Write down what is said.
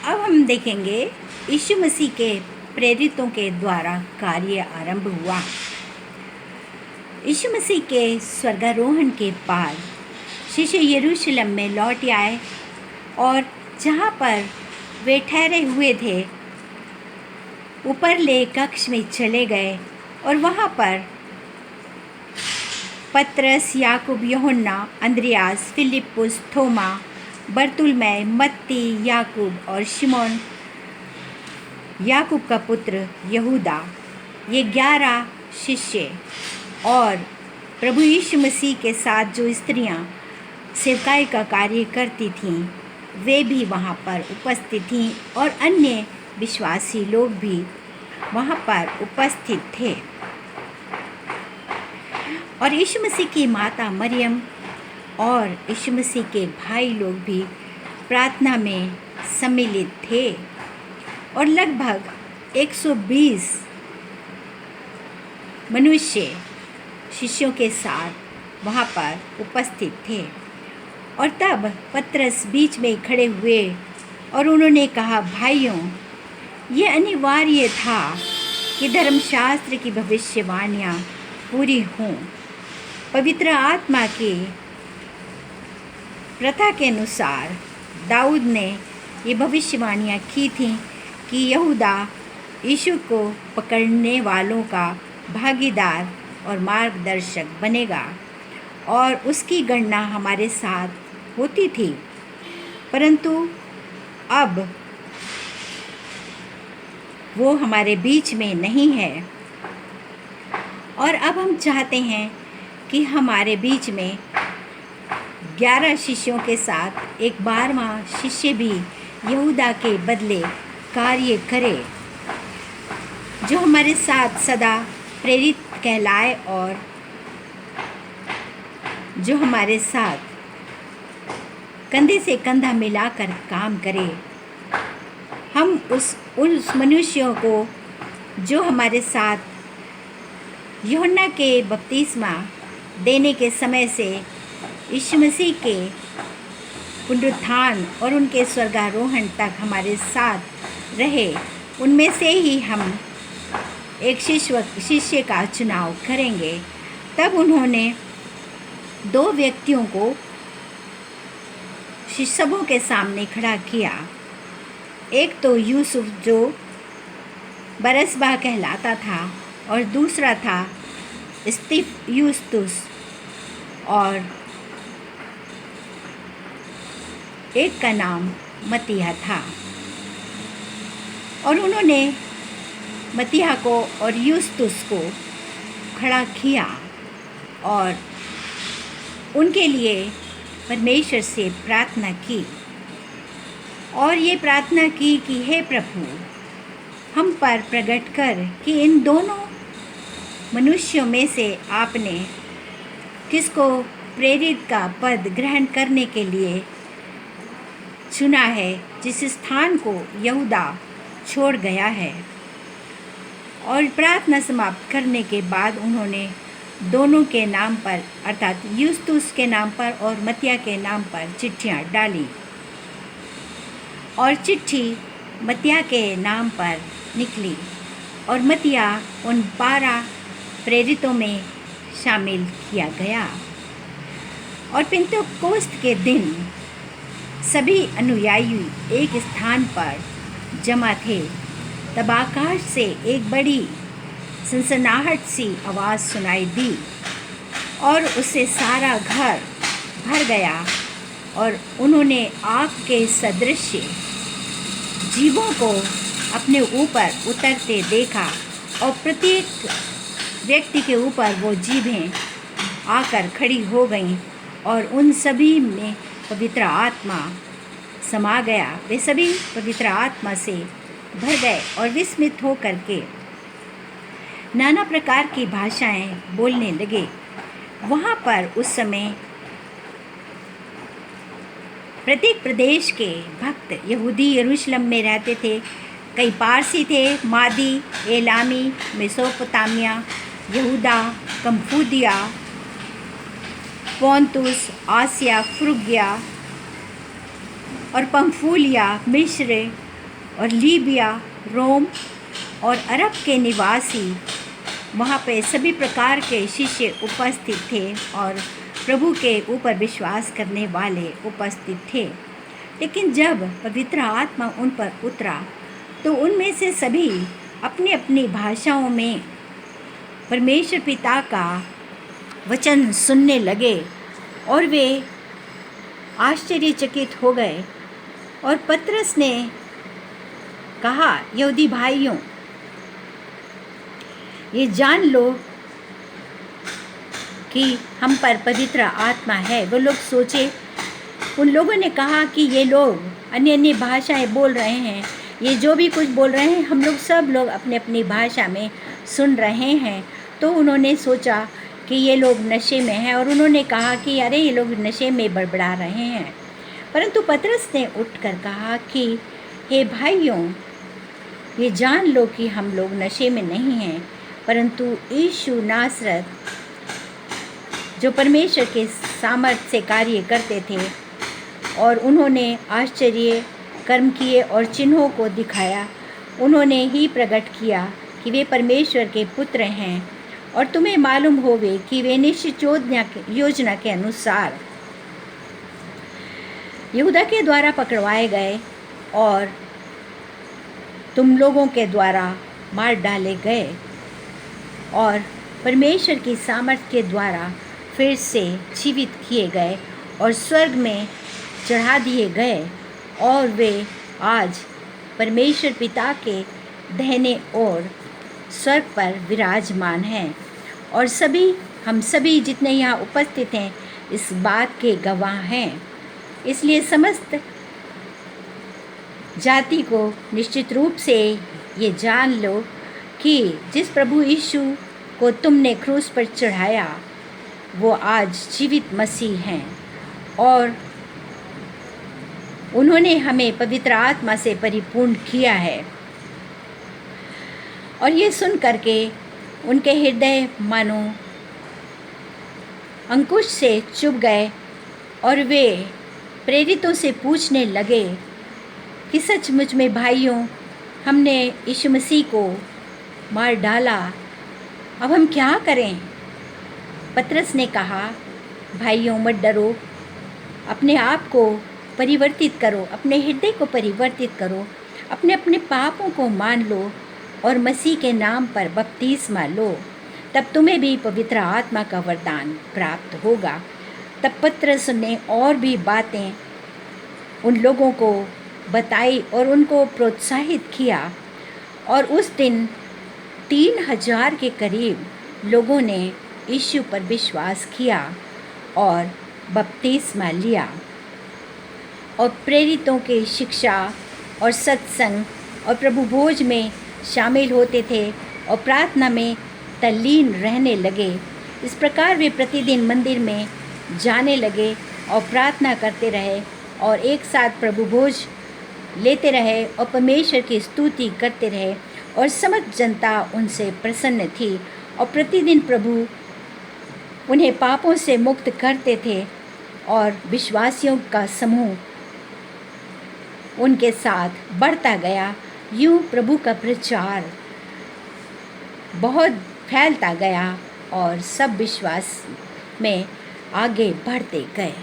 अब हम देखेंगे यीशु मसीह के प्रेरितों के द्वारा कार्य आरंभ हुआ। यीशु मसीह के स्वर्गारोहण के बाद शिष्य यरूशलेम में लौट आए और जहाँ पर वे ठहरे हुए थे ऊपरले कक्ष में चले गए और वहाँ पर पतरस, याकूब, यूहन्ना, अंद्रियास, फिलिप्पुस, थोमा, बरतुल्मै, मत्ती, याकूब और शिमोन याकूब का पुत्र यहूदा, ये 11 शिष्य और प्रभु यीशु मसीह के साथ जो स्त्रियां सेवकाई का कार्य करती थीं वे भी वहाँ पर उपस्थित थीं और अन्य विश्वासी लोग भी वहाँ पर उपस्थित थे। और यीशु मसीह की माता मरियम और यीशु मसीह के भाई लोग भी प्रार्थना में सम्मिलित थे और लगभग 120 मनुष्य शिष्यों के साथ वहाँ पर उपस्थित थे। और तब पतरस बीच में खड़े हुए और उन्होंने कहा, भाइयों, ये अनिवार्य था कि धर्मशास्त्र की भविष्यवाणियाँ पूरी हों। पवित्र आत्मा की प्रथा के अनुसार दाऊद ने ये भविष्यवाणियाँ की थीं कि यहूदा यीशु को पकड़ने वालों का भागीदार और मार्गदर्शक बनेगा और उसकी गणना हमारे साथ होती थी, परंतु अब वो हमारे बीच में नहीं है और अब हम चाहते हैं कि हमारे बीच में 11 शिष्यों के साथ एक 12वां शिष्य भी यहूदा के बदले कार्य करे, जो हमारे साथ सदा प्रेरित कहलाए और जो हमारे साथ कंधे से कंधा मिलाकर काम करे। हम उस मनुष्यों को जो हमारे साथ यूहन्ना के बपतिस्मा देने के समय से यीशु मसीह के पुनरुत्थान और उनके स्वर्गारोहण तक हमारे साथ रहे, उनमें से ही हम एक शिष्य का चुनाव करेंगे। तब उन्होंने 2 व्यक्तियों को सबों के सामने खड़ा किया। एक तो यूसुफ जो बरसबा कहलाता था और दूसरा था यूस्तुस और एक का नाम मत्तियाह था। और उन्होंने मत्तियाह को और यूस्तुस को खड़ा किया और उनके लिए परमेश्वर से प्रार्थना की और ये प्रार्थना की कि हे प्रभु, हम पर प्रकट कर कि इन दोनों मनुष्यों में से आपने किसको प्रेरित का पद ग्रहण करने के लिए चुना है, जिस स्थान को यहूदा छोड़ गया है। और प्रार्थना समाप्त करने के बाद उन्होंने दोनों के नाम पर अर्थात यूस्तुस के नाम पर और मत्तियाह के नाम पर चिट्ठियाँ डाली और चिट्ठी मत्तियाह के नाम पर निकली और मत्तियाह उन 12 प्रेरितों में शामिल किया गया। और पेंतेकोस्त के दिन सभी अनुयायी एक स्थान पर जमा थे। तब आकाश से एक बड़ी सनसनाहट सी आवाज़ सुनाई दी और उससे सारा घर भर गया और उन्होंने आग के सदृश जीवों को अपने ऊपर उतरते देखा और प्रत्येक व्यक्ति के ऊपर वो जीभें आकर खड़ी हो गईं और उन सभी में पवित्र आत्मा समा गया। वे सभी पवित्र आत्मा से भर गए और विस्मित हो करके नाना प्रकार की भाषाएं बोलने लगे। वहाँ पर उस समय प्रत्येक प्रदेश के भक्त यहूदी यरूशलेम में रहते थे। कई पारसी थे, मादी, एलामी, मेसोपोटामिया, यहूदा, कम्फूदिया, पोंतुस, आसिया, फ्रुगिया और पंफूलिया, मिस्र और लीबिया, रोम और अरब के निवासी, वहाँ पे सभी प्रकार के शिष्य उपस्थित थे और प्रभु के ऊपर विश्वास करने वाले उपस्थित थे। लेकिन जब पवित्र आत्मा उन पर उतरा तो उनमें से सभी अपनी अपनी भाषाओं में परमेश्वर पिता का वचन सुनने लगे और वे आश्चर्यचकित हो गए। और पतरस ने कहा, यहूदी भाइयों, ये जान लो कि हम पर पवित्र आत्मा है। वो लोग सोचे, उन लोगों ने कहा कि ये लोग अन्य अन्य भाषाएं बोल रहे हैं, ये जो भी कुछ बोल रहे हैं हम लोग सब लोग अपने अपनी भाषा में सुन रहे हैं। तो उन्होंने सोचा कि ये लोग नशे में हैं और उन्होंने कहा कि अरे ये लोग नशे में बड़बड़ा रहे हैं। परंतु पतरस ने उठकर कहा कि हे भाइयों, ये जान लो कि हम लोग नशे में नहीं हैं, परंतु यीशु नासरत जो परमेश्वर के सामर्थ्य से कार्य करते थे और उन्होंने आश्चर्य कर्म किए और चिन्हों को दिखाया, उन्होंने ही प्रकट किया कि वे परमेश्वर के पुत्र हैं। और तुम्हें मालूम होवे कि वे निश्चित योजना के अनुसार यहूदा के द्वारा पकड़वाए गए और तुम लोगों के द्वारा मार डाले गए और परमेश्वर की सामर्थ्य के द्वारा फिर से जीवित किए गए और स्वर्ग में चढ़ा दिए गए और वे आज परमेश्वर पिता के दाहिने ओर स्वर्ग पर विराजमान हैं। और हम सभी जितने यहाँ उपस्थित हैं इस बात के गवाह हैं। इसलिए समस्त जाति को निश्चित रूप से ये जान लो कि जिस प्रभु यीशु को तुमने क्रूस पर चढ़ाया वो आज जीवित मसीह हैं और उन्होंने हमें पवित्र आत्मा से परिपूर्ण किया है। और ये सुन करके उनके हृदय मानो अंकुश से चुभ गए और वे प्रेरितों से पूछने लगे कि सचमुच में भाइयों, हमने यीशु मसीह को मार डाला, अब हम क्या करें? पतरस ने कहा, भाइयों मत डरो, अपने आप को परिवर्तित करो, अपने हृदय को परिवर्तित करो, अपने अपने पापों को मान लो और मसीह के नाम पर बपतिस्मा लो, तब तुम्हें भी पवित्र आत्मा का वरदान प्राप्त होगा। तब पतरस ने और भी बातें उन लोगों को बताई और उनको प्रोत्साहित किया और उस दिन 3000 के करीब लोगों ने यीशु पर विश्वास किया और बपतिस्मा लिया। और प्रेरितों के शिक्षा और सत्संग और प्रभु भोज में शामिल होते थे और प्रार्थना में तल्लीन रहने लगे। इस प्रकार वे प्रतिदिन मंदिर में जाने लगे और प्रार्थना करते रहे और एक साथ प्रभु भोज लेते रहे और परमेश्वर की स्तुति करते रहे और समस्त जनता उनसे प्रसन्न थी। और प्रतिदिन प्रभु उन्हें पापों से मुक्त करते थे और विश्वासियों का समूह उनके साथ बढ़ता गया। यूँ प्रभु का प्रचार बहुत फैलता गया और सब विश्वास में आगे बढ़ते गए।